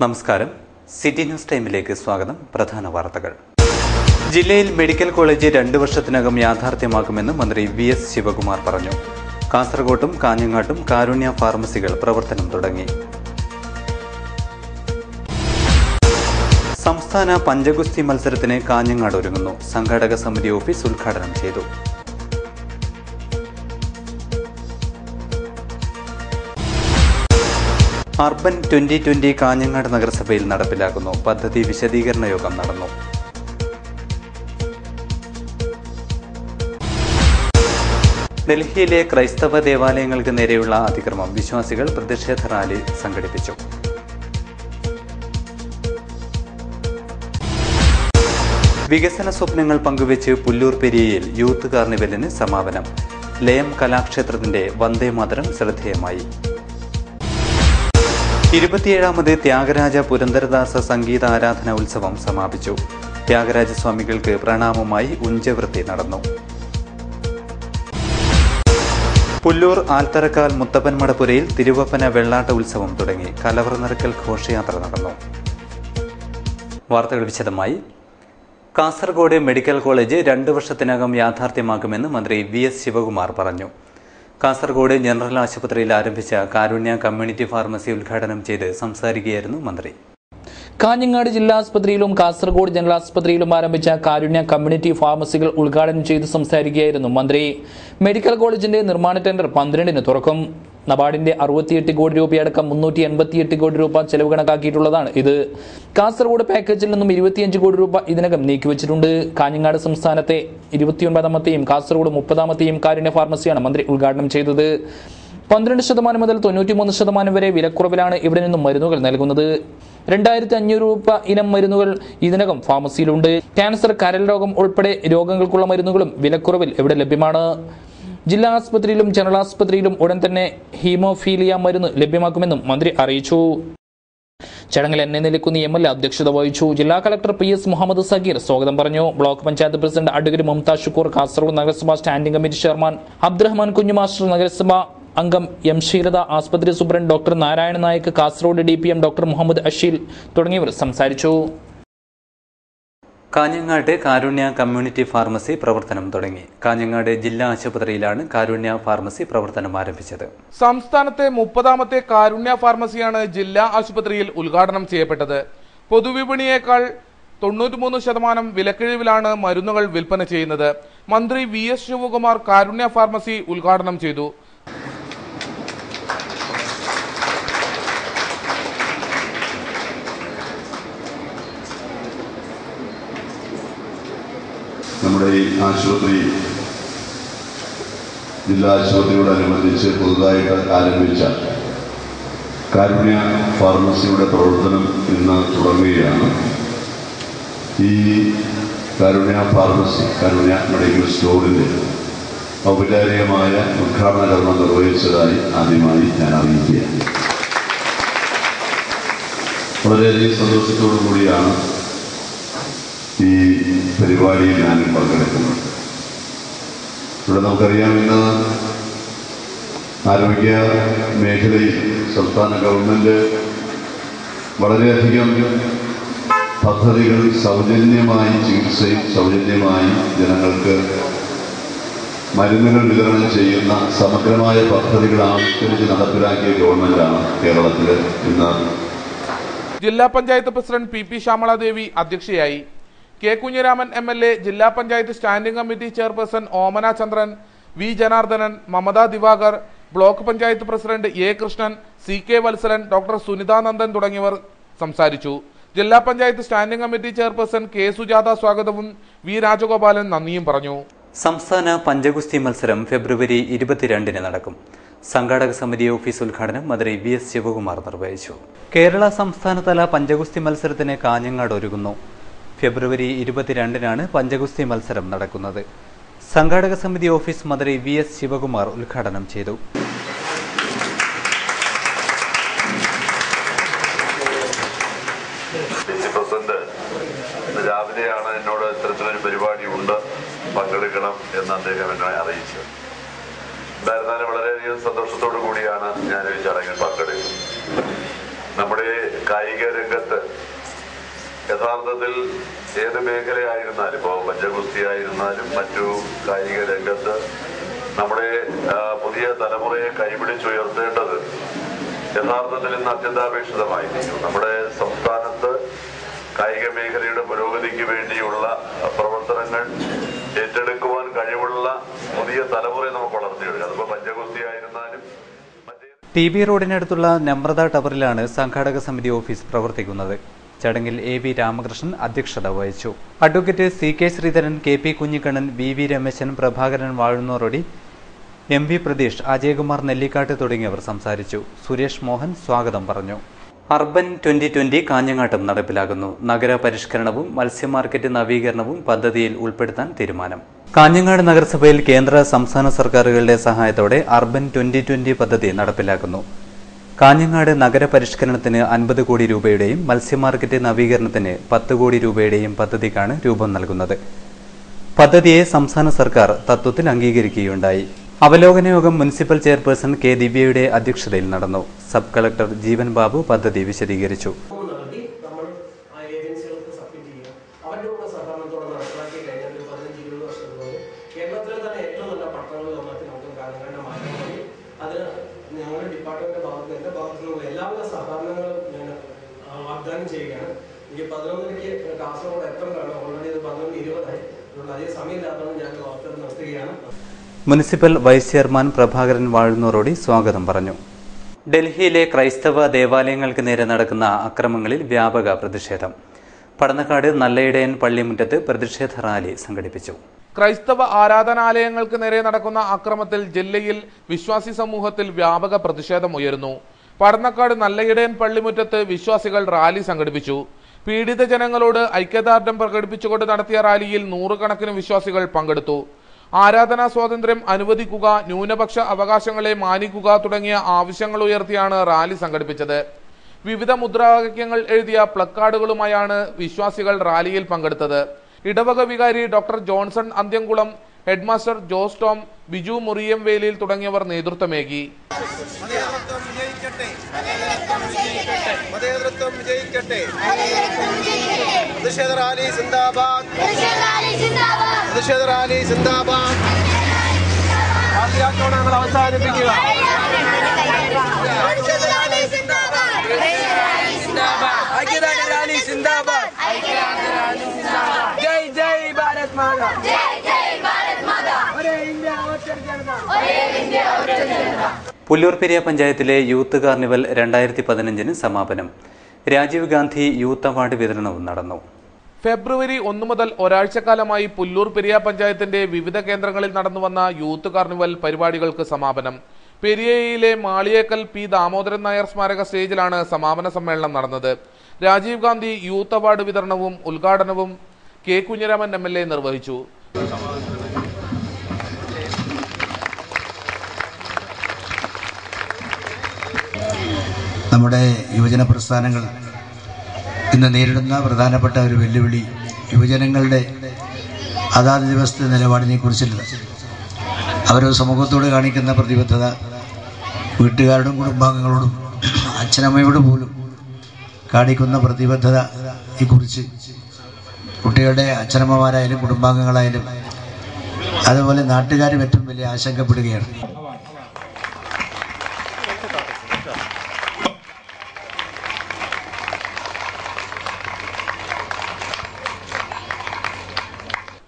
നമസ്കാരം. City news ടൈമിലേക്ക് സ്വാഗതം. പ്രധാന വാർത്തകൾ. ജില്ലയിൽ മെഡിക്കൽ കോളേജ് 2 വർഷത്തിനകം യാഥാർത്ഥ്യമാക്കുമെന്ന് മന്ത്രി VS ശിവകുമാർ പറഞ്ഞു. കാസർകോട്ടും കാഞ്ഞങ്ങാട്ടും കാരുണ്യ ഫാർമസികൾ പ്രവർത്തനം തുടങ്ങി. സംസ്ഥാന പഞ്ചഗുസ്തി മത്സരത്തിന് കാഞ്ഞങ്ങാട് ഒരുങ്ങുന്നു. സംഘാടക സമിതി ഓഫീസ് ഉദ്ഘാടനം ചെയ്തു. അർബൻ 2020 കാഞ്ഞങ്ങാട് നഗരസഭയിൽ നടപ്പിലാക്കുന്നു. പദ്ധതി വിശദീകരണ യോഗം നടന്നു. ഡൽഹിയിലെ ക്രൈസ്തവ ദേവാലയങ്ങൾക്ക് നേരെയുള്ള അതിക്രമം വിശ്വാസികൾ പ്രതിഷേധ റാലി സംഘടിപ്പിച്ചു. വികസന സ്വപ്നങ്ങൾ പങ്കുവെച്ച് പുല്ലൂർ പെരിയയിൽ യൂത്ത് കാർണിവലിന് സമാപനം. ലയം കലാക്ഷേത്രത്തിന്റെ വന്ദേമാതരം ശ്രദ്ധേയമായി. 27ാമത് ത്യാഗരാജ പുരന്ദരദാസ സംഗീത ആരാധന ഉത്സവം സമാപിച്ചു. ത്യാഗരാജസ്വാമികൾക്ക് പ്രണാമമായി ഉഞ്ചവൃത്തി നടന്നു. പുല്ലൂർ ആൽത്തറക്കാൽ മുത്തപ്പൻമടപ്പുരയിൽ തിരുവപ്പന വെള്ളാട്ട ഉത്സവം തുടങ്ങി. കലവറ നിറക്കൽ ഘോഷയാത്ര നടന്നു. വാർത്തകൾ വിശദമായി. കാസർഗോഡ് മെഡിക്കൽ കോളേജ് 2 വർഷത്തിനകം യാഥാർത്ഥ്യമാക്കുമെന്ന് മന്ത്രി VS ശിവകുമാർ പറഞ്ഞു. കാസർഗോഡ് ജനറൽ ആശുപത്രിയിൽ ആരംഭിച്ച കാരുണ്യ കമ്മ്യൂണിറ്റി ഫാർമസി ഉദ്ഘാടനം ചെയ്ത് സംസാരിക്കുകയായിരുന്നു മന്ത്രി. കാഞ്ഞങ്ങാട് ജില്ലാ ആസ്പത്രിയിലും കാസർഗോഡ് ജനറൽ ആസ്പത്രിയിലും ആരംഭിച്ച കാരുണ്യ കമ്മ്യൂണിറ്റി ഫാർമസികൾ ഉദ്ഘാടനം ചെയ്ത് സംസാരിക്കുകയായിരുന്നു മന്ത്രി. മെഡിക്കൽ കോളേജിന്റെ നിർമ്മാണ ടെൻഡർ 12-ന് തുറക്കും. നബാർഡിന്റെ 68 കോടി രൂപയടക്കം 388 കോടി രൂപ ചെലവ് കണക്കാക്കിയിട്ടുള്ളതാണ് ഇത്. കാസർഗോഡ് പാക്കേജിൽ നിന്നും 25 കോടി രൂപ ഇതിനകം നീക്കിവച്ചിട്ടുണ്ട്. കാഞ്ഞങ്ങാട് സംസ്ഥാനത്തെ 29ാമത്തെയും കാസർഗോഡ് 30ാമത്തെയും കാരുണ്യ ഫാർമസിയാണ് മന്ത്രി ഉദ്ഘാടനം ചെയ്തത്. 12% മുതൽ 93% വരെ വിലക്കുറവിലാണ് ഇവിടെ നിന്നും മരുന്നുകൾ നൽകുന്നത്. 2500 രൂപ ഇനം മരുന്നുകൾ ഇതിനകം ഫാർമസിയിലുണ്ട്. ക്യാൻസർ, കരൾ രോഗം ഉൾപ്പെടെ രോഗങ്ങൾക്കുള്ള മരുന്നുകളും വിലക്കുറവിൽ ഇവിടെ ലഭ്യമാണ്. ജില്ലാ ആസ്പത്രിയിലും ജനറൽ ആസ്പത്രിയിലും ഉടൻ തന്നെ ഹീമോഫീലിയ മരുന്ന് ലഭ്യമാക്കുമെന്നും മന്ത്രി അറിയിച്ചു. ചടങ്ങിൽ എന്നെ നിലയ്ക്കുന്ന MLA അധ്യക്ഷത വഹിച്ചു. ജില്ലാ കളക്ടർ PS മുഹമ്മദ് സഗീർ സ്വാഗതം പറഞ്ഞു. Block panchayat president advocate Mumtaz Shukoor, Kasaragod നഗരസഭ സ്റ്റാൻഡിംഗ് കമ്മിറ്റി ചെയർമാൻ അബ്ദുറഹ്മാൻ കുഞ്ഞുമാസ്റ്റർ, നഗരസഭ അംഗം M ഷീലത, ആസ്പത്രി superintendent doctor Narayana Nayak, Kasaragod DPM doctor Muhammad Asheel തുടങ്ങിയവർ സംസാരിച്ചു. കാഞ്ഞങ്ങാട് കാരുണ്യ കമ്മ്യൂണിറ്റി ഫാർമസി പ്രവർത്തനം തുടങ്ങി. കാഞ്ഞങ്ങാട് ജില്ലാ ആശുപത്രിയിലാണ് കാരുണ്യ ഫാർമസി പ്രവർത്തനം ആരംഭിച്ചത്. സംസ്ഥാനത്തെ 30ാമത്തെ കാരുണ്യ ഫാർമസിയാണ് ജില്ലാ ആശുപത്രിയിൽ ഉദ്ഘാടനം ചെയ്യപ്പെട്ടത്. പൊതുവിപണിയേക്കാൾ 93% വിലക്കിഴിവിലാണ് മരുന്നുകൾ വിൽപ്പന ചെയ്യുന്നത്. മന്ത്രി VS ശിവകുമാർ കാരുണ്യ ഫാർമസി ഉദ്ഘാടനം ചെയ്തു. നമ്മുടെ ഈ ആശുപത്രി ജില്ലാ ആശുപത്രിയോടനുബന്ധിച്ച് പുതുതായിട്ട് ആരംഭിച്ച കാരുണ്യ ഫാർമസിയുടെ പ്രവർത്തനം ഇന്ന് തുടങ്ങുകയാണ്. ഈ കാരുണ്യ ഫാർമസി, കാരുണ്യ മെഡിക്കൽ സ്റ്റോറിൻ്റെ ഔപചാരികമായ ഉദ്ഘാടന കർമ്മം നിർവഹിച്ചതായി ആദ്യമായി ഞാൻ അറിയിക്കുകയാണ്. വളരെയധികം സന്തോഷത്തോടു കൂടിയാണ് ഈ പരിപാടിയിൽ ഞാൻ പങ്കെടുക്കുന്നത്. ഇവിടെ നമുക്കറിയാം, ഇന്ന് ആരോഗ്യ മേഖലയിൽ സംസ്ഥാന ഗവൺമെൻറ് വളരെയധികം പദ്ധതികൾ സൗജന്യമായി ചികിത്സയും സൗജന്യമായി ജനങ്ങൾക്ക് മരുന്നുകൾ വിതരണം ചെയ്യുന്ന സമഗ്രമായ പദ്ധതികൾ ആവിഷ്കരിച്ച് നടപ്പിലാക്കിയ ഗവൺമെൻറ്റാണ് കേരളത്തിൽ ഇന്ന്. ജില്ലാ പഞ്ചായത്ത് പ്രസിഡന്റ് PP ശ്യാമളാദേവി അധ്യക്ഷയായി. K കുഞ്ഞിരാമൻ MLA, ജില്ലാ panchayat standing committee chairperson Omana Chandran, V Janardhanan, Mamata Divakar, block panchayat president A Krishnan, CK Valsalan, doctor Sunithanandan തുടങ്ങിയവർ സംസാരിച്ചു. ജില്ലാ panchayat standing committee chairperson K Sujatha സ്വാഗതവും V രാജഗോപാലൻ നന്ദിയും പറഞ്ഞു. സംസ്ഥാന പഞ്ചഗുസ്തി മത്സരം ഫെബ്രുവരി 22-ന് നടക്കും. സംഘാടക സമിതി ഓഫീസ് ഉദ്ഘാടനം മന്ത്രി VS ശിവകുമാർ നിർവഹിച്ചു. കേരള സംസ്ഥാനതല പഞ്ചഗുസ്തി മത്സരത്തിന് കാഞ്ഞങ്ങാട് ഒരുങ്ങുന്നു. ഫെബ്രുവരി 22-നാണ് പഞ്ചഗുസ്തി മത്സരം നടക്കുന്നത്. സംഘാടക സമിതി ഓഫീസ് മന്ത്രി VS ശിവകുമാർ ഉദ്ഘാടനം ചെയ്തു. രാവിലെയാണ് എന്നോട് ഇത്തരത്തിലൊരു പരിപാടി ഉണ്ട്, പങ്കെടുക്കണം എന്ന് അദ്ദേഹം എന്നെ അറിയിച്ചു. എന്തായിരുന്നാലും വളരെയധികം സന്തോഷത്തോടു കൂടിയാണ് ഞാൻ ഈ ചടങ്ങിൽ പങ്കെടുക്കുന്നത്. നമ്മുടെ കായിക രംഗത്ത് യഥാർത്ഥത്തിൽ ഏത് മേഖലയായിരുന്നാലും, ഇപ്പോൾ പഞ്ചഗുസ്തി ആയിരുന്നാലും മറ്റു കായിക രംഗത്ത് നമ്മുടെ പുതിയ തലമുറയെ കൈപിടിച്ചുയർത്തേണ്ടത് യഥാർത്ഥത്തിൽ ഇന്ന് അത്യന്താപേക്ഷിതമായിരിക്കും. നമ്മുടെ സംസ്ഥാനത്ത് കായിക മേഖലയുടെ പുരോഗതിക്ക് വേണ്ടിയുള്ള പ്രവർത്തനങ്ങൾ ഏറ്റെടുക്കുവാൻ കഴിവുള്ള പുതിയ തലമുറയെ നമുക്ക് വളർത്തിയെടുക്കുക. അതിപ്പോൾ പഞ്ചഗുസ്തി ആയിരുന്നാലും TB റോഡിനടുത്തുള്ള നമ്രത ടവറിലാണ് സംഘാടക സമിതി ഓഫീസ് പ്രവർത്തിക്കുന്നത്. ചടങ്ങിൽ AV രാമകൃഷ്ണൻ അധ്യക്ഷത വഹിച്ചു. Advocate CK Sreedharan, KP Kunhikannan, VV Rameshan, Prabhakaran Vazhunnorodi, MV Pratheesh, Ajayakumar Nellikkatt തുടങ്ങിയവർ സംസാരിച്ചു. സുരേഷ് മോഹൻ സ്വാഗതം പറഞ്ഞു. അർബൻ 2020 കാഞ്ഞങ്ങാട്ടും നടപ്പിലാകുന്നു. നഗര പരിഷ്കരണവും മത്സ്യ മാർക്കറ്റ് നവീകരണവും പദ്ധതിയിൽ ഉൾപ്പെടുത്താൻ തീരുമാനം. കാഞ്ഞങ്ങാട് നഗരസഭയിൽ കേന്ദ്ര സംസ്ഥാന സർക്കാരുകളുടെ സഹായത്തോടെ അർബൻ 2020 പദ്ധതി നടപ്പിലാക്കുന്നു. കാഞ്ഞങ്ങാട് നഗര പരിഷ്കരണത്തിന് 50 കോടി രൂപയുടെയും മത്സ്യ മാർക്കറ്റ് നവീകരണത്തിന് 10 കോടി രൂപയുടെയും പദ്ധതിക്കാണ് രൂപം നൽകുന്നത്. പദ്ധതിയെ സംസ്ഥാന സർക്കാർ തത്വത്തിൽ അംഗീകരിക്കുകയുണ്ടായി. അവലോകന യോഗം മുനിസിപ്പൽ ചെയർപേഴ്സൺ K ദിവ്യയുടെ അധ്യക്ഷതയിൽ നടന്നു. സബ് കളക്ടർ ജീവൻ ബാബു പദ്ധതി വിശദീകരിച്ചു. മുനിസിപ്പൽ വൈസ് ചെയർമാൻ പ്രഭാകരൻ വാഴുന്നോറോടി സ്വാഗതം പറഞ്ഞു. ഡൽഹിയിലെ ക്രൈസ്തവ ദേവാലയങ്ങൾക്ക് നേരെ നടക്കുന്ന അക്രമങ്ങളിൽ വ്യാപക പ്രതിഷേധം. പടന്നക്കാട് നല്ലയിടയൻ പള്ളിമുറ്റത്ത് പ്രതിഷേധ റാലി സംഘടിപ്പിച്ചു. ക്രൈസ്തവ ആരാധനാലയങ്ങൾക്ക് നേരെ നടക്കുന്ന അക്രമത്തിൽ ജില്ലയിൽ വിശ്വാസി സമൂഹത്തിൽ വ്യാപക പ്രതിഷേധം ഉയരുന്നു. പടന്നക്കാട് നല്ലയിടയൻ പള്ളിമുറ്റത്ത് വിശ്വാസികൾ റാലി സംഘടിപ്പിച്ചു. പീഡിത ജനങ്ങളോട് ഐക്യദാർഢ്യം പ്രകടിപ്പിച്ചുകൊണ്ട് നടത്തിയ റാലിയിൽ നൂറുകണക്കിന് വിശ്വാസികൾ പങ്കെടുത്തു. ആരാധനാ സ്വാതന്ത്ര്യം അനുവദിക്കുക, ന്യൂനപക്ഷ അവകാശങ്ങളെ മാനിക്കുക തുടങ്ങിയ ആവശ്യങ്ങൾ ഉയർത്തിയാണ് റാലി സംഘടിപ്പിച്ചത്. വിവിധ മുദ്രാവാക്യങ്ങൾ എഴുതിയ പ്ലക്കാർഡുകളുമായാണ് വിശ്വാസികൾ റാലിയിൽ പങ്കെടുത്തത്. ഇടവക വികാരി doctor Johnson Anthyamkulam, headmaster Jose Tom, Biju Muriyamveliyil തുടങ്ങിയവർ നേതൃത്വമേകി. അവസാനിപ്പിക്കുക. ജയ് ജയ് ഭാരത് മാതാ. പുല്ലൂർ പെരിയ പഞ്ചായത്തിലെ യൂത്ത് കാർണിവൽ 2015 സമാപനം. രാജീവ് ഗാന്ധി യൂത്ത് അവാർഡ് വിതരണവും നടന്നു. ഫെബ്രുവരി 1 മുതൽ ഒരാഴ്ചക്കാലമായി പുല്ലൂർ പെരിയ പഞ്ചായത്തിന്റെ വിവിധ കേന്ദ്രങ്ങളിൽ നടന്നുവന്ന യൂത്ത് കാർണിവൽ പരിപാടികൾക്ക് സമാപനം. പെരിയയിലെ മാളിയേക്കൽ P ദാമോദരൻ നായർ സ്മാരക സ്റ്റേജിലാണ് സമാപന സമ്മേളനം നടന്നത്. രാജീവ് ഗാന്ധി യൂത്ത് അവാർഡ് വിതരണവും ഉദ്ഘാടനവും K കുഞ്ഞിരാമൻ MLA നിർവഹിച്ചു. നമ്മുടെ യുവജന പ്രസ്ഥാനങ്ങൾ ഇന്ന് നേരിടുന്ന പ്രധാനപ്പെട്ട ഒരു വെല്ലുവിളി യുവജനങ്ങളുടെ അതാത് ദിവസത്തെ നിലപാടിനെ കുറിച്ചുള്ള അവർ സമൂഹത്തോട് കാണിക്കുന്ന പ്രതിബദ്ധത, വീട്ടുകാരോടും കുടുംബാംഗങ്ങളോടും അച്ഛനമ്മയോട് പോലും കാണിക്കുന്ന പ്രതിബദ്ധതയെക്കുറിച്ച് കുട്ടികളുടെ അച്ഛനമ്മമാരായാലും കുടുംബാംഗങ്ങളായാലും അതുപോലെ നാട്ടുകാരും ഏറ്റവും വലിയ ആശങ്കപ്പെടുകയാണ്.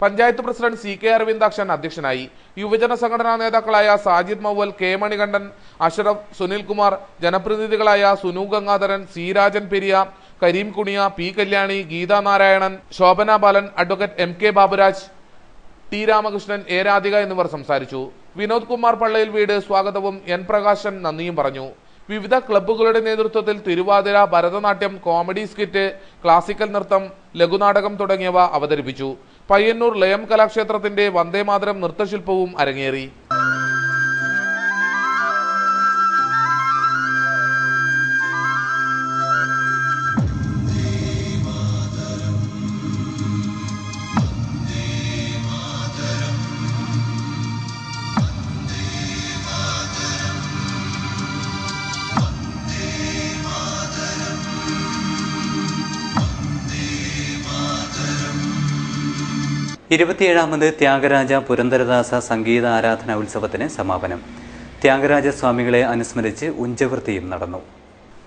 പഞ്ചായത്ത് പ്രസിഡന്റ് CK അരവിന്ദാക്ഷൻ അധ്യക്ഷനായി. യുവജന സംഘടനാ നേതാക്കളായ സാജിദ് മൗവൽ, K മണികണ്ഠൻ, അഷ്റഫ്, സുനിൽകുമാർ, ജനപ്രതിനിധികളായ Sunu Gangadharan, C Rajan Periya, Kareem Kuniya, P Kalyani, Geetha Narayanan, Shobhana Balan, advocate MK Baburaj, T Ramakrishnan, A Radhika എന്നിവർ സംസാരിച്ചു. വിനോദ് കുമാർ പള്ളയിൽ വീട് സ്വാഗതവും N പ്രകാശൻ നന്ദിയും പറഞ്ഞു. വിവിധ ക്ലബ്ബുകളുടെ നേതൃത്വത്തിൽ Thiruvathira, Bharatanatyam, comedy skit, classical നൃത്തം, ലഘുനാടകം തുടങ്ങിയവ അവതരിപ്പിച്ചു. പയ്യന്നൂർ ലയം കലാക്ഷേത്രത്തിന്റെ വന്ദേമാതരം നൃത്തശില്പവും അരങ്ങേറി. 27ാമത് ത്യാഗരാജ പുരന്ദരദാസ സംഗീത ആരാധനാ ഉത്സവത്തിന് സമാപനം. ത്യാഗരാജ സ്വാമികളെ അനുസ്മരിച്ച് ഉഞ്ചവൃത്തിയും നടന്നു.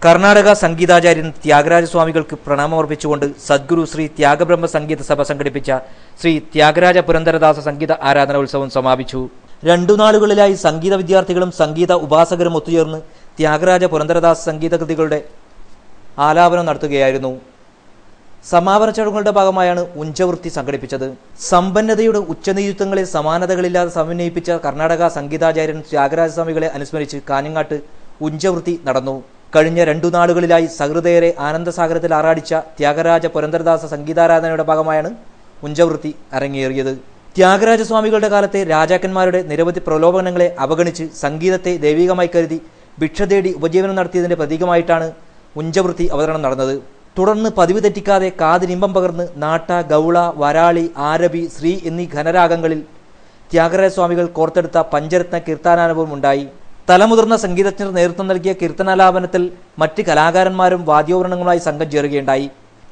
കർണാടക സംഗീതാചാര്യൻ ത്യാഗരാജസ്വാമികൾക്ക് പ്രണാമമർപ്പിച്ചുകൊണ്ട് സദ്ഗുരു ശ്രീ ത്യാഗബ്രഹ്മ സംഗീത സഭ സംഘടിപ്പിച്ച ശ്രീ ത്യാഗരാജ പുരന്ദരദാസ സംഗീത ആരാധന ഉത്സവം സമാപിച്ചു. 2 നാളുകളിലായി സംഗീത വിദ്യാർത്ഥികളും സംഗീത ഉപാസകരും ഒത്തുചേർന്ന് ത്യാഗരാജ പുരന്ദരദാസ സംഗീത കൃതികളുടെ ആലാപനം നടത്തുകയായിരുന്നു. സമാപന ചടങ്ങുകളുടെ ഭാഗമായാണ് ഉഞ്ചവൃത്തി സംഘടിപ്പിച്ചത്. സമ്പന്നതയുടെ ഉച്ചനീചിത്വങ്ങളെ സമാനതകളില്ലാതെ സമന്വയിപ്പിച്ച കർണാടക സംഗീതാചാര്യൻ ത്യാഗരാജസ്വാമികളെ അനുസ്മരിച്ച് കാഞ്ഞങ്ങാട്ട് ഉഞ്ചവൃത്തി നടന്നു. കഴിഞ്ഞ 2 നാളുകളിലായി സഹൃദയരെ ആനന്ദസാഗരത്തിൽ ആറാടിച്ച ത്യാഗരാജ പുരന്ദരദാസ സംഗീതാരാധനയുടെ ഭാഗമായാണ് ഉഞ്ചവൃത്തി അരങ്ങേറിയത്. ത്യാഗരാജസ്വാമികളുടെ കാലത്തെ രാജാക്കന്മാരുടെ നിരവധി പ്രലോഭനങ്ങളെ അവഗണിച്ച് സംഗീതത്തെ ദൈവികമായി കരുതി ഭിക്ഷ തേടി ഉപജീവനം നടത്തിയതിന്റെ പ്രതീകമായിട്ടാണ് ഉഞ്ചവൃത്തി അവതരണം നടന്നത്. തുടർന്ന് പതിവ് തെറ്റിക്കാതെ കാതിനിമ്പം പകർന്ന് നാട്ട, ഗൗള, വരാളി, ആരബി, ശ്രീ എന്നീ ഘനരാഗങ്ങളിൽ ത്യാഗരാജസ്വാമികൾ കോർത്തെടുത്ത പഞ്ചരത്ന കീർത്തനാനുഭവം ഉണ്ടായി. തലമുതിർന്ന സംഗീതജ്ഞർ നേതൃത്വം നൽകിയ കീർത്തനാലാപനത്തിൽ മറ്റ് കലാകാരന്മാരും വാദ്യോപകരണങ്ങളുമായി സംഘം ചേരുകയുണ്ടായി.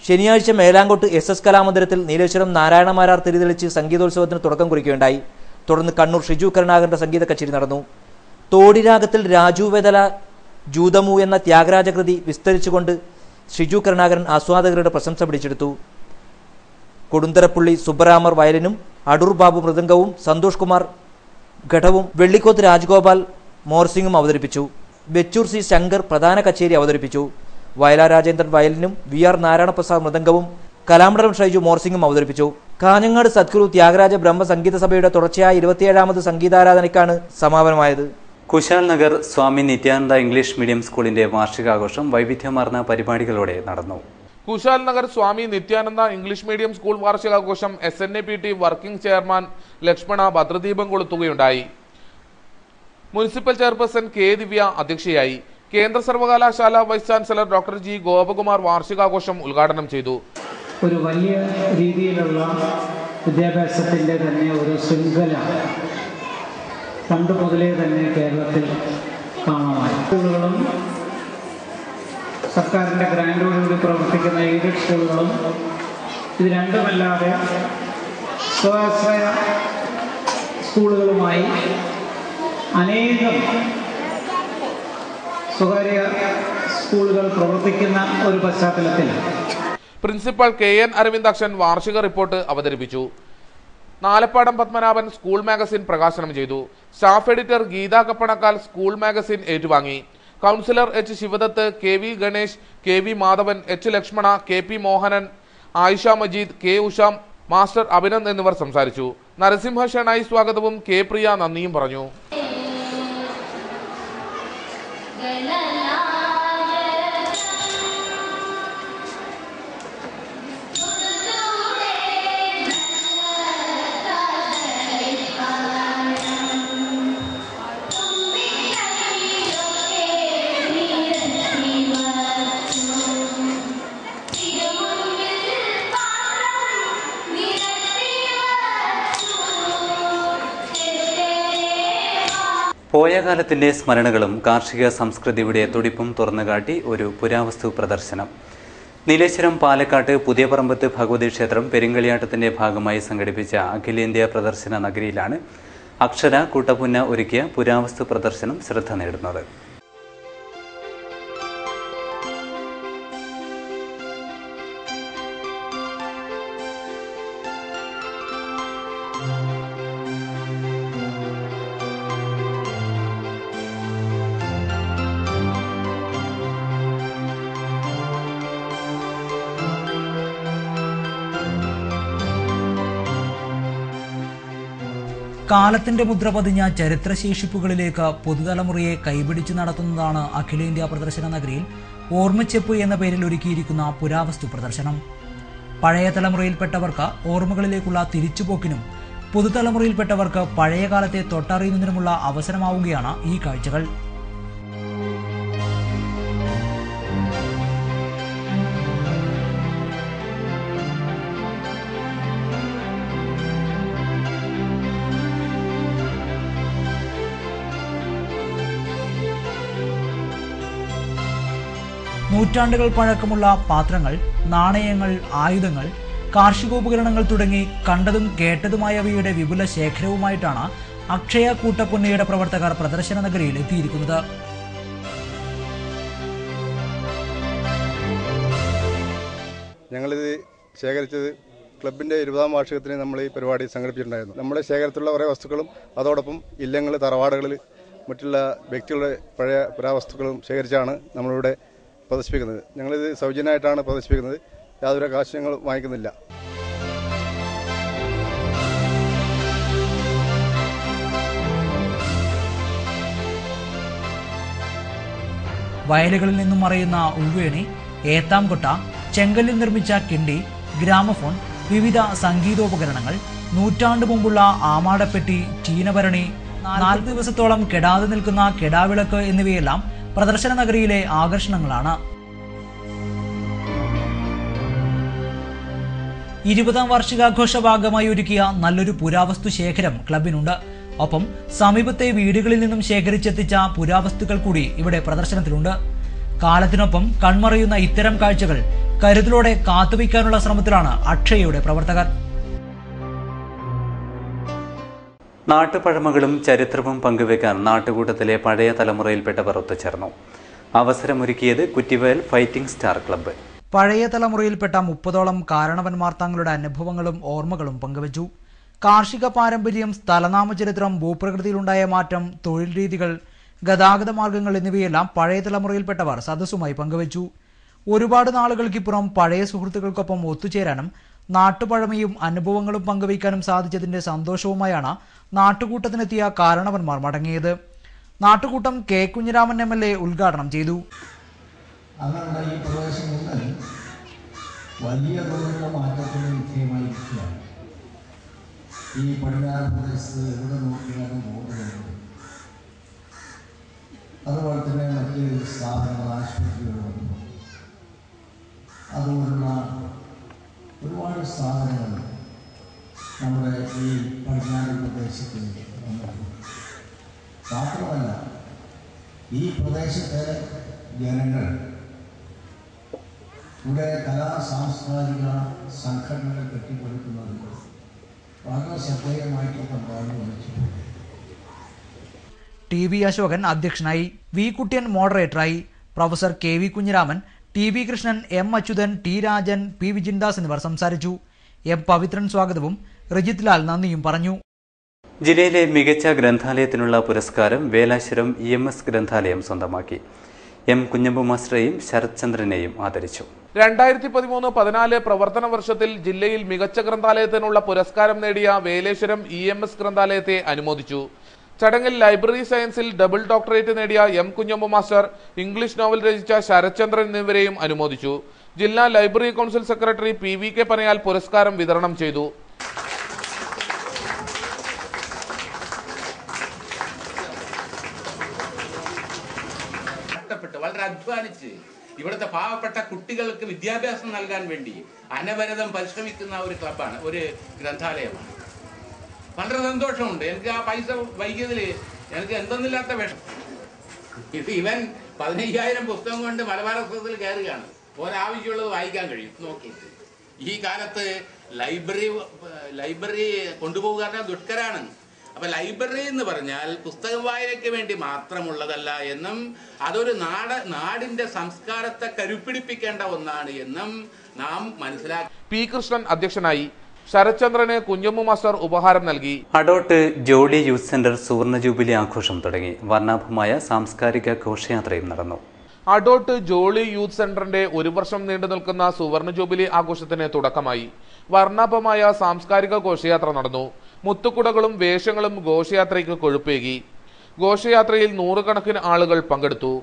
ശനിയാഴ്ച മേലാങ്കോട്ട് SS കലാമന്ദിരത്തിൽ നീലേശ്വരം നാരായണമാരാർ തിരിതെളിച്ച് സംഗീതോത്സവത്തിന് തുടക്കം കുറിക്കുകയുണ്ടായി. തുടർന്ന് കണ്ണൂർ ഷിജു കരുണാകരന്റെ സംഗീത കച്ചേരി നടന്നു. തോടിരാഗത്തിൽ രാജു വെതല ജൂതമു എന്ന ത്യാഗരാജ കൃതി വിസ്തരിച്ചുകൊണ്ട് ഷിജു കരുണാകരൻ ആസ്വാദകരുടെ പ്രശംസ പിടിച്ചെടുത്തു. കൊടുന്തരപ്പുള്ളി സുബ്ബരാമർ വയലിനും അടൂർ ബാബു മൃദംഗവും സന്തോഷ് കുമാർ ഘടവും വെള്ളിക്കോത്ത് രാജഗോപാൽ മോർസിംഗും അവതരിപ്പിച്ചു. ബെച്ചൂർ സി ശങ്കർ പ്രധാന കച്ചേരി അവതരിപ്പിച്ചു. വയലാർ രാജേന്ദ്രൻ വയലിനും VR നാരായണപ്രസാദ് മൃദംഗവും കലാമണ്ഡലം ഷൈജു മോർസിംഗും അവതരിപ്പിച്ചു. കാഞ്ഞങ്ങാട് സദ്ഗുരു ത്യാഗരാജ ബ്രഹ്മ സംഗീത സഭയുടെ തുടർച്ചയായ 27ാമത് സംഗീതാരാധനയ്ക്കാണ് സമാപനമായത്. കുശാൽ നഗർ സ്വാമി നിത്യാനന്ദ ഇംഗ്ലീഷ് മീഡിയം സ്കൂളിന്റെ വാർഷികാഘോഷം വൈവിധ്യമാർന്ന പരിപാടികളോടെ നടന്നു. Kushal Nagar Swami Nityananda English medium school വാർഷികാഘോഷം SNAPT വർക്കിംഗ് ചെയർമാൻ ലക്ഷ്മണ ഭദ്രദീപം കൊളുത്തുകയുണ്ടായി. മുനിസിപ്പൽ ചെയർപേഴ്സൺ K ദിവ്യ അധ്യക്ഷയായി. കേന്ദ്ര സർവകലാശാല vice chancellor doctor G Gopakumar വാർഷികാഘോഷം ഉദ്ഘാടനം ചെയ്തു. ഒരു വലിയ രീതിയിലുള്ള വിദ്യാഭ്യാസത്തിൻ്റെ തന്നെ ഒരു ശൃംഖല പണ്ട് മുതലേ തന്നെ കേരളത്തിൽ കാണാമായി. സ്കൂളുകളും സർക്കാരിൻ്റെ ഗ്രാൻഡോടുകൂടി പ്രവർത്തിക്കുന്ന എയ്ഡഡ് സ്കൂളുകളും ഇത് രണ്ടുമല്ലാതെ സ്വാശ്രയ സ്കൂളുകളുമായി അനേകം സ്വകാര്യ സ്കൂളുകൾ പ്രവർത്തിക്കുന്ന ഒരു പശ്ചാത്തലത്തിൽ പ്രിൻസിപ്പൽ KN അരവിന്ദാക്ഷൻ വാർഷിക റിപ്പോർട്ട് അവതരിപ്പിച്ചു. നാലപ്പാടം പത്മനാഭൻ സ്കൂൾ മാഗസിൻ പ്രകാശനം ചെയ്തു. Staff editor Geetha Kappanakkal school magazine ഏറ്റുവാങ്ങി. Councillor H Sivadath, KV Ganesh, KV Madhavan, H Lakshmana, KP Mohanan, Ayisha Majeed, K Usha, master Abhinand എന്നിവർ സംസാരിച്ചു. നരസിംഹ ഷെണായി സ്വാഗതവും K പ്രിയ നന്ദിയും പറഞ്ഞു. പോയ കാലത്തിന്റെ സ്മരണകളും കാർഷിക സംസ്കൃതിയുടെ തുടിപ്പും തുറന്നുകാട്ടി ഒരു പുരാവസ്തു പ്രദർശനം. നീലേശ്വരം പാലക്കാട്ട് പുതിയപറമ്പത്ത് ഭഗവതി ക്ഷേത്രം പെരുങ്കളിയാട്ടത്തിന്റെ ഭാഗമായി സംഘടിപ്പിച്ച അഖിലേന്ത്യാ പ്രദർശന നഗരിയിലാണ് അക്ഷര കൂട്ടപ്പുന്ന ഒരുക്കിയ പുരാവസ്തു പ്രദർശനം ശ്രദ്ധ നേടുന്നത്. കാലത്തിന്റെ മുദ്ര പതിഞ്ഞ ചരിത്രശേഷിപ്പുകളിലേക്ക് പുതുതലമുറയെ കൈപിടിച്ചു നടത്തുന്നതാണ് അഖിലേന്ത്യാ പ്രദർശന നഗരിയിൽ ഓർമ്മച്ചെപ്പ് എന്ന പേരിൽ ഒരുക്കിയിരിക്കുന്ന പുരാവസ്തു പ്രദർശനം. പഴയ തലമുറയിൽപ്പെട്ടവർക്ക് ഓർമ്മകളിലേക്കുള്ള തിരിച്ചുപോക്കിനും പുതുതലമുറയിൽപ്പെട്ടവർക്ക് പഴയ കാലത്തെ തൊട്ടറിയുന്നതിനുമുള്ള അവസരമാവുകയാണ് ഈ കാഴ്ചകൾ. നൂറ്റാണ്ടുകൾ പഴക്കമുള്ള പാത്രങ്ങൾ, നാണയങ്ങൾ, ആയുധങ്ങൾ, കാർഷികോപകരണങ്ങൾ തുടങ്ങി കണ്ടതും കേട്ടതുമായവയുടെ വിപുല ശേഖരവുമായിട്ടാണ് അക്ഷയ കൂട്ടപ്പൊന്നയുടെ പ്രവർത്തകർ പ്രദർശന നഗരിയിൽ എത്തിയിരിക്കുന്നത്. ഞങ്ങളിത് ശേഖരിച്ചത് ക്ലബിൻ്റെ 20ാം വാർഷികത്തിന് നമ്മൾ ഈ പരിപാടി സംഘടിപ്പിച്ചിട്ടുണ്ടായിരുന്നു. നമ്മുടെ ശേഖരത്തിലുള്ള കുറേ വസ്തുക്കളും അതോടൊപ്പം ഇല്ലങ്ങൾ, തറവാടുകളിൽ മറ്റുള്ള വ്യക്തികളുടെ പഴയ പുരാവസ്തുക്കളും ശേഖരിച്ചാണ് നമ്മളിവിടെ പ്രദർശിപ്പിക്കുന്നത്. ഞങ്ങളിത് സൗജന്യമായിട്ടാണ് പ്രദർശിപ്പിക്കുന്നത്. യാതൊരു കാശ് ഞങ്ങൾ വാങ്ങിക്കുന്നില്ല. വയലുകളിൽ നിന്നും മറയുന്ന ഉവ്വേണി, ഏത്താംകൊട്ട, ചെങ്കല്ലിൽ നിർമ്മിച്ച കിണ്ടി, ഗ്രാമഫോൺ, വിവിധ സംഗീതോപകരണങ്ങൾ, നൂറ്റാണ്ടു മുമ്പുള്ള ആമാടപ്പെട്ടി, ചീനഭരണി, 4 ദിവസത്തോളം കെടാതെ നിൽക്കുന്ന കെടാവിളക്ക് എന്നിവയെല്ലാം പ്രദർശന നഗരിയിലെ ആകർഷണങ്ങളാണ്. 20ാം വാർഷികാഘോഷ ഭാഗമായി ഒരുക്കിയ നല്ലൊരു പുരാവസ്തു ശേഖരം ക്ലബിനുണ്ട്. ഒപ്പം സമീപത്തെ വീടുകളിൽ നിന്നും ശേഖരിച്ചെത്തിച്ച പുരാവസ്തുക്കൾ കൂടി ഇവിടെ പ്രദർശനത്തിലുണ്ട്. കാലത്തിനൊപ്പം കൺമറയുന്ന ഇത്തരം കാഴ്ചകൾ കരുതലോടെ കാത്തുവയ്ക്കാനുള്ള ശ്രമത്തിലാണ് അക്ഷയയുടെ പ്രവർത്തകർ. നാട്ടുപഴമകളും ചരിത്രവും പങ്കുവെക്കാൻ നാട്ടുകൂട്ടത്തിലെ പഴയ തലമുറയിൽപ്പെട്ടവർ ഒത്തുചേർന്നു. അവസരമൊരുക്കിയത് കുറ്റിവയൽ ഫൈറ്റിംഗ് സ്റ്റാർ ക്ലബ്ബ്. പഴയ തലമുറയിൽപ്പെട്ട 30ഓളം കാരണവന്മാർ തങ്ങളുടെ അനുഭവങ്ങളും ഓർമ്മകളും പങ്കുവച്ചു. കാർഷിക പാരമ്പര്യം, സ്ഥലനാമചരിത്രം, ഭൂപ്രകൃതിയിലുണ്ടായ മാറ്റം, തൊഴിൽ രീതികൾ, ഗതാഗത മാർഗങ്ങൾ എന്നിവയെല്ലാം പഴയ തലമുറയിൽപ്പെട്ടവർ സദസ്സുമായി പങ്കുവച്ചു. ഒരുപാട് നാളുകൾക്കിപ്പുറം പഴയ സുഹൃത്തുക്കൾക്കൊപ്പം ഒത്തുചേരാനും നാട്ടുപഴമയും അനുഭവങ്ങളും പങ്കുവയ്ക്കാനും സാധിച്ചതിന്റെ സന്തോഷവുമായാണ് നാട്ടുകൂട്ടത്തിനെത്തിയ കാരണവന്മാർ മടങ്ങിയത്. നാട്ടുകൂട്ടം കെ കുഞ്ഞിരാമൻ MLA ഉദ്ഘാടനം ചെയ്തു. ഈ പ്രദേശം വലിയ തോതിലുള്ള മാറ്റത്തിന് വിധേയമായിരിക്കുകയാണ്. ഈ പടിഞ്ഞാറ് പ്രദേശത്ത് എവിടെ നോക്കിയാലും ബോർഡുകളുണ്ട്. അതുപോലെ തന്നെ മറ്റ് സ്ഥാപനങ്ങൾ, ആശുപത്രികൾ വന്നു. അതുപോലുള്ള ഒരുപാട് സ്ഥാപനങ്ങൾ നമ്മുടെ ഈ പടിഞ്ഞാറ് പ്രദേശത്ത് വന്നിട്ടുണ്ട്. മാത്രമല്ല, ഈ പ്രദേശത്തെ ജനങ്ങൾ ഇവിടെ കലാ സാംസ്കാരിക സംഘടനകൾ കെട്ടിപ്പടുക്കുന്നത് വളരെ ശ്രദ്ധേയമായിട്ടുള്ള പങ്കാളി വഹിച്ചു. TV അശോകൻ അധ്യക്ഷനായി, വി കുട്ടിയൻ മോഡറേറ്ററായി, professor KV Kunhiraman, TV Krishnan, M Achuthan, T Rajan, P Vijindas എന്നിവർ സംസാരിച്ചു. M പവിത്രൻ സ്വാഗതവും റിജിത് ലാൽ നന്ദിയും പറഞ്ഞു. ജില്ലയിലെ മികച്ച ഗ്രന്ഥാലയത്തിനുള്ള പുരസ്കാരം വേലാശ്വരം EMS ഗ്രന്ഥാലയം സ്വന്തമാക്കി. M കുഞ്ഞമ്പു മാസ്റ്ററെയും ശരത് ചന്ദ്രനെയും ആദരിച്ചു. 2013-14 പ്രവർത്തന വർഷത്തിൽ ജില്ലയിൽ മികച്ച ഗ്രന്ഥാലയത്തിനുള്ള പുരസ്കാരം നേടിയ വേലേശ്വരം EMS ഗ്രന്ഥാലയത്തെ അനുമോദിച്ചു. ചടങ്ങിൽ ലൈബ്രറി സയൻസിൽ ഡബിൾ ഡോക്ടറേറ്റ് നേടിയ M Kunhambu master, English novel രചിച്ച ശരത് ചന്ദ്രൻ എന്നിവരെയും അനുമോദിച്ചു. ജില്ലാ library council secretary PVK Panayal പുരസ്കാരം വിതരണം ചെയ്തു. വളരെ അധ്വാനിച്ച് ഇവിടുത്തെ പാവപ്പെട്ട കുട്ടികൾക്ക് വിദ്യാഭ്യാസം നൽകാൻ വേണ്ടി അനവരതം പരിശ്രമിക്കുന്ന ഒരു ക്ലബാണ്, ഒരു ഗ്രന്ഥാലയമാണ്. വളരെ സന്തോഷമുണ്ട്. എനിക്ക് ആ പൈസ വൈകിയതിൽ എനിക്ക് എന്തെന്നില്ലാത്ത വിഷം. ഇവൻ 15,000 പുസ്തകം കൊണ്ട് മലബാർ പുസ്തകത്തിൽ കയറുകയാണ്. ഒരാവശ്യമുള്ളത് വായിക്കാൻ കഴിയും നോക്കിയിട്ട്. ഈ കാലത്ത് ലൈബ്രറി കൊണ്ടുപോകുക ദുഷ്കരാണ്. അപ്പൊ ലൈബ്രറി എന്ന് പറഞ്ഞാൽ പുസ്തക വായനയ്ക്ക് വേണ്ടി മാത്രമുള്ളതല്ല എന്നും അതൊരു നാടിന്റെ സംസ്കാരത്തെ കരുപ്പിടിപ്പിക്കേണ്ട ഒന്നാണ് എന്നും നാം മനസ്സിലാക്കി. P കൃഷ്ണൻ അധ്യക്ഷനായി. ശരത് ചന്ദ്രന് കുഞ്ഞമ്മു മാസ്റ്റർ ഉപഹാരം നൽകി. അഡോട്ട് ജോളി യൂത്ത് സെന്റർ സുവർണ ജൂബിലി ആഘോഷം തുടങ്ങി. വർണ്ണാഭമായ സാംസ്കാരിക ഘോഷയാത്രയും നടന്നു. അഡോട്ട് ജോളി യൂത്ത് സെന്ററിന്റെ 1 വർഷം നീണ്ടു നിൽക്കുന്ന സുവർണ ജൂബിലി ആഘോഷത്തിന് തുടക്കമായി. വർണ്ണാഭമായ സാംസ്കാരിക ഘോഷയാത്ര നടന്നു. മുത്തുക്കുടകളും വേഷങ്ങളും ഘോഷയാത്രയ്ക്ക് കൊഴുപ്പേകി. ഘോഷയാത്രയിൽ 100 കണക്കിന് ആളുകൾ പങ്കെടുത്തു.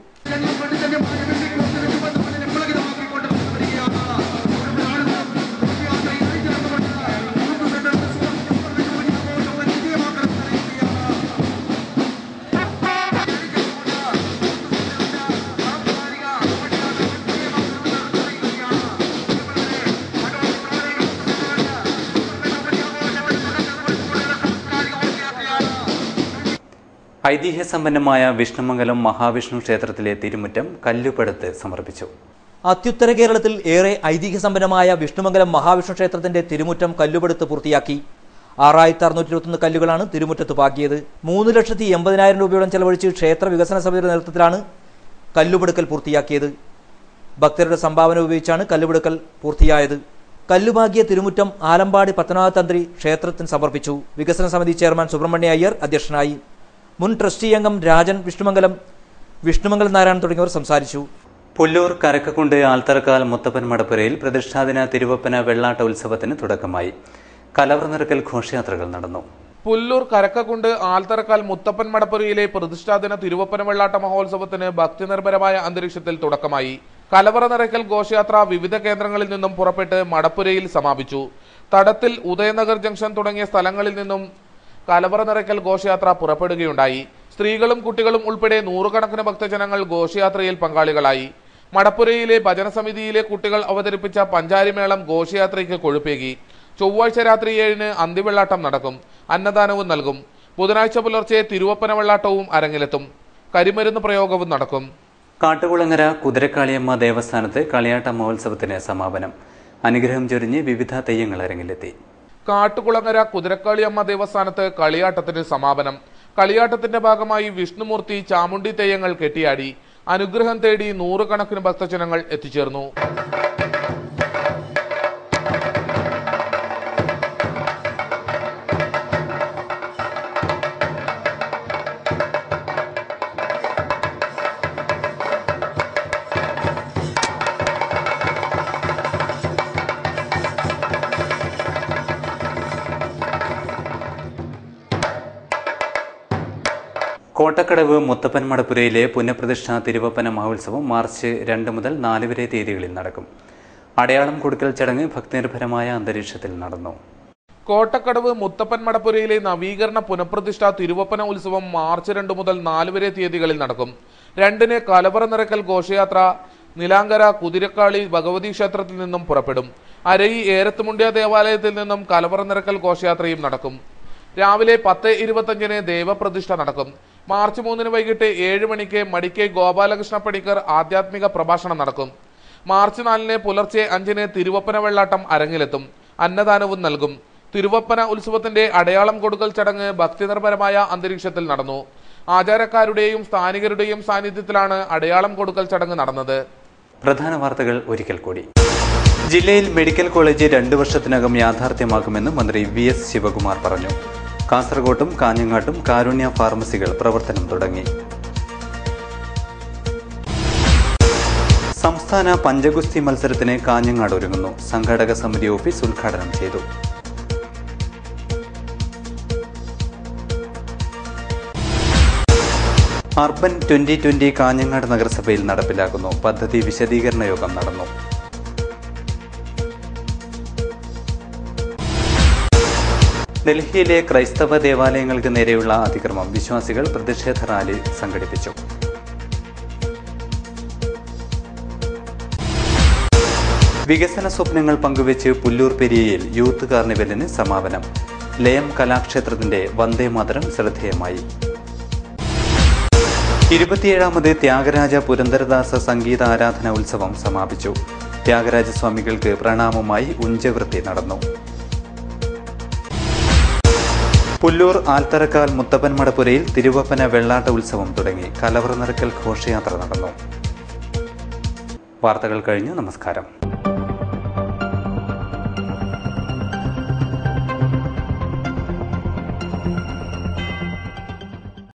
ഐതിഹ്യസമ്പന്നമായ വിഷ്ണുമംഗലം മഹാവിഷ്ണു ക്ഷേത്രത്തിലെ തിരുമുറ്റം കല്ലുപടുത്ത് സമർപ്പിച്ചു. അത്യുത്തര കേരളത്തിൽ ഏറെ ഐതിഹ്യസമ്പന്നമായ വിഷ്ണുമംഗലം മഹാവിഷ്ണു ക്ഷേത്രത്തിന്റെ തിരുമുറ്റം കല്ലുപടുത്ത് പൂർത്തിയാക്കി. 6621 കല്ലുകളാണ് തിരുമുറ്റത്ത് പാകിയത്. 3,80,000 രൂപയോളം ചെലവഴിച്ച് ക്ഷേത്ര വികസന സമിതിയുടെ നേതൃത്വത്തിലാണ് കല്ലുപടുക്കൽ പൂർത്തിയാക്കിയത്. ഭക്തരുടെ സംഭാവന ഉപയോഗിച്ചാണ് കല്ലുപടുക്കൽ പൂർത്തിയായത്. കല്ലുപാകിയ തിരുമുറ്റം ആലമ്പാടി പത്മനാഭ തന്ത്രി ക്ഷേത്രത്തിന് സമർപ്പിച്ചു. വികസന സമിതി ചെയർമാൻ സുബ്രഹ്മണ്യ അയ്യർ അധ്യക്ഷനായി. മുൻ ട്രസ്റ്റി അംഗം രാജൻ വിഷ്ണുമംഗലം നാരായണൻ തുടങ്ങിയവർ സംസാരിച്ചു. പുല്ലൂർ കരക്കക്കുണ്ട് ആൽത്തറക്കാൽ മുത്തപ്പൻ മടപ്പുരയിൽ പ്രതിഷ്ഠാദിന തിരുവപ്പന വെള്ളാട്ട ഉത്സവത്തിന് തുടക്കമായി. കലവറ നിറക്കൽ ഘോഷയാത്രകൾ നടന്നു. പുല്ലൂർ കരക്കക്കുണ്ട് ആൽത്തറക്കാൽ മുത്തപ്പൻ മടപ്പുരയിലെ പ്രതിഷ്ഠാദിന തിരുവപ്പന വെള്ളാട്ട മഹോത്സവത്തിന് ഭക്തിനിർഭരമായ അന്തരീക്ഷത്തിൽ തുടക്കമായി. കലവറ നിറയ്ക്കൽ ഘോഷയാത്ര വിവിധ കേന്ദ്രങ്ങളിൽ നിന്നും പുറപ്പെട്ട് മടപ്പുരയിൽ സമാപിച്ചു. തടത്തിൽ, ഉദയനഗർ ജംഗ്ഷൻ തുടങ്ങിയ സ്ഥലങ്ങളിൽ നിന്നും കലവറ നിറയ്ക്കൽ ഘോഷയാത്ര പുറപ്പെടുകയുണ്ടായി. സ്ത്രീകളും കുട്ടികളും ഉൾപ്പെടെ നൂറുകണക്കിന് ഭക്തജനങ്ങൾ ഘോഷയാത്രയിൽ പങ്കാളികളായി. മടപ്പുരയിലെ ഭജനസമിതിയിലെ കുട്ടികൾ അവതരിപ്പിച്ച പഞ്ചാരിമേളം ഘോഷയാത്രയ്ക്ക് കൊഴുപ്പേകി. ചൊവ്വാഴ്ച രാത്രി 7-ന് അന്തിവെള്ളാട്ടം നടക്കും. അന്നദാനവും നൽകും. ബുധനാഴ്ച പുലർച്ചെ തിരുവപ്പന വെള്ളാട്ടവും അരങ്ങിലെത്തും. കരിമരുന്ന് പ്രയോഗവും നടക്കും. കാട്ടുകുളങ്ങര കുതിരക്കാളിയമ്മ ദേവസ്ഥാനത്ത് കളിയാട്ട മഹോത്സവത്തിന് സമാപനം. അനുഗ്രഹം ചൊരിഞ്ഞ് വിവിധ തെയ്യങ്ങൾ അരങ്ങിലെത്തി. കാട്ടുകുളങ്ങര കുതിരക്കാളിയമ്മ ദേവസ്ഥാനത്ത് കളിയാട്ടത്തിന് സമാപനം. കളിയാട്ടത്തിന്റെ ഭാഗമായി വിഷ്ണുമൂർത്തി, ചാമുണ്ടി തെയ്യങ്ങൾ കെട്ടിയാടി. അനുഗ്രഹം തേടി നൂറുകണക്കിന് ഭക്തജനങ്ങൾ എത്തിച്ചേർന്നു. കോട്ടക്കടവ് മുത്തപ്പൻ മടപ്പുരയിലെ പുനഃപ്രതിഷ്ഠാ തിരുവപ്പന മഹോത്സവം മാർച്ച് 2 മുതൽ 4 വരെ തീയതികളിൽ നടക്കും. അടയാളം കൊടുക്കൽ ചടങ്ങ് ഭക്തിനിർഭരമായ അന്തരീക്ഷത്തിൽ നടന്നു. കോട്ടക്കടവ് മുത്തപ്പൻ മടപ്പുരയിലെ നവീകരണ പുനഃപ്രതിഷ്ഠാ തിരുവപ്പന ഉത്സവം മാർച്ച് 2 മുതൽ 4 വരെ തീയതികളിൽ നടക്കും. 2-ന് കലവറ നിറയ്ക്കൽ ഘോഷയാത്ര നിലാങ്കര കുതിരക്കാളി ഭഗവതി ക്ഷേത്രത്തിൽ നിന്നും പുറപ്പെടും. അരയി ഏരത്തുമുണ്ടിയ ദേവാലയത്തിൽ നിന്നും കലവറ നിറയ്ക്കൽ ഘോഷയാത്രയും നടക്കും. രാവിലെ 10:25-ന് ദേവപ്രതിഷ്ഠ നടക്കും. മാർച്ച് 3-ന് വൈകിട്ട് 7 മണിക്ക് മടിക്കൈ ഗോപാലകൃഷ്ണ പണിക്കർ ആധ്യാത്മിക പ്രഭാഷണം നടക്കും. മാർച്ച് 4-ന് പുലർച്ചെ 5-ന് തിരുവപ്പന വെള്ളാട്ടം അരങ്ങിലെത്തും. അന്നദാനവും നൽകും. തിരുവപ്പന ഉത്സവത്തിന്റെ അടയാളം കൊടുക്കൽ ചടങ്ങ് ഭക്തിനിർഭരമായ അന്തരീക്ഷത്തിൽ നടന്നു. ആചാരക്കാരുടെയും സ്ഥാനികരുടെയും സാന്നിധ്യത്തിലാണ് അടയാളം കൊടുക്കൽ ചടങ്ങ് നടന്നത്. പ്രധാന വാർത്തകൾ ഒരിക്കൽ കൂടി. ജില്ലയിൽ മെഡിക്കൽ കോളേജ് 2 വർഷത്തിനകം യാഥാർത്ഥ്യമാക്കുമെന്ന് മന്ത്രി VS ശിവകുമാർ പറഞ്ഞു. കാസർകോട്ടും കാഞ്ഞങ്ങാട്ടും കാരുണ്യ ഫാർമസികൾ പ്രവർത്തനം തുടങ്ങി. സംസ്ഥാന പഞ്ചഗുസ്തി മത്സരത്തിന് കാഞ്ഞങ്ങാട് ഒരുങ്ങുന്നു. സംഘാടക സമിതി ഓഫീസ് ഉദ്ഘാടനം ചെയ്തു. അർബൻ 2020 കാഞ്ഞങ്ങാട് നഗരസഭയിൽ നടപ്പിലാക്കുന്നു. പദ്ധതി വിശദീകരണ യോഗം നടന്നു. ഡൽഹിയിലെ ക്രൈസ്തവ ദേവാലയങ്ങൾക്ക് നേരെയുള്ള അതിക്രമം വിശ്വാസികൾ പ്രതിഷേധ റാലി സംഘടിപ്പിച്ചു. വികസന സ്വപ്നങ്ങൾ പങ്കുവെച്ച് പുല്ലൂർ പെരിയയിൽ യൂത്ത് കാർണിവലിന് സമാപനം. ലയം കലാക്ഷേത്രത്തിന്റെ വന്ദേമാതരം ശ്രദ്ധേയമായി. 27ാമത് ത്യാഗരാജ പുരന്ദരദാസ സംഗീത ആരാധന ഉത്സവം സമാപിച്ചു. ത്യാഗരാജസ്വാമികൾക്ക് പ്രണാമമായി ഉഞ്ചവൃത്തി നടന്നു. പുല്ലൂർ ആൽത്തറക്കാൽ മുത്തപ്പൻ മടപ്പുരയിൽ തിരുവപ്പന വെള്ളാട്ട ഉത്സവം തുടങ്ങി. കലവറ നിറയ്ക്കൽ ഘോഷയാത്ര നടന്നു. വാർത്തകൾ കഴിഞ്ഞു. നമസ്കാരം.